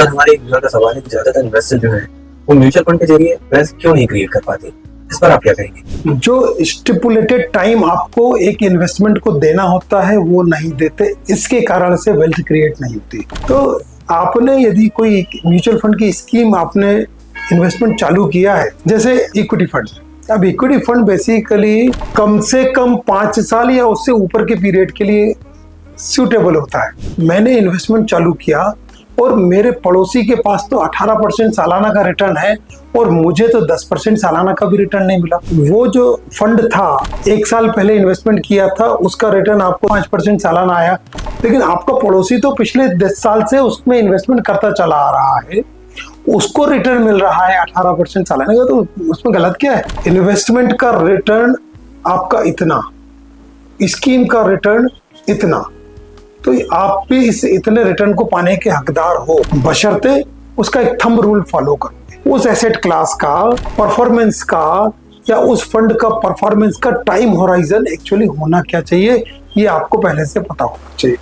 Sir हमारे एक viewer का सवाल है कि ज्यादातर इन्वेस्टर जो है वो म्यूचुअल फंड के जरिए वेल्थ क्यों नहीं क्रिएट कर पाते, इस पर आप क्या कहेंगे? जो स्टिपुलेटेड टाइम आपको एक इन्वेस्टमेंट को देना होता है वो नहीं देते, इसके कारण से वेल्थ क्रिएट नहीं होती। तो आपने यदि कोई म्यूचुअल फंड की स्कीम आपने इन्वेस्टमेंट चालू किया है, जैसे इक्विटी फंड, अब इक्विटी फंड बेसिकली कम से कम 5 साल या उससे ऊपर के पीरियड के लिए सूटेबल होता है। मैंने इन्वेस्टमेंट चालू किया और मेरे पड़ोसी के पास तो 18% सालाना का रिटर्न है और मुझे तो 10% सालाना का भी रिटर्न नहीं मिला। वो जो फंड था 1 साल पहले इन्वेस्टमेंट किया था उसका रिटर्न आपको 5% सालाना आया, लेकिन आपका पड़ोसी तो पिछले 10 साल से उसमें इन्वेस्टमेंट करता चला आ रहा है, उसको रिटर्न मिल रहा है 18% सालाना का, तो उसमें गलत क्या है? इन्वेस्टमेंट का रिटर्न आपका इतना, स्कीम का रिटर्न इतना, तो आप भी इस इतने रिटर्न को पाने के हकदार हो, बशर्ते उसका एक थंब रूल फॉलो करो। उस एसेट क्लास का परफॉर्मेंस का या उस फंड का परफॉर्मेंस का टाइम होराइजन एक्चुअली होना क्या चाहिए, ये आपको पहले से पता होना चाहिए।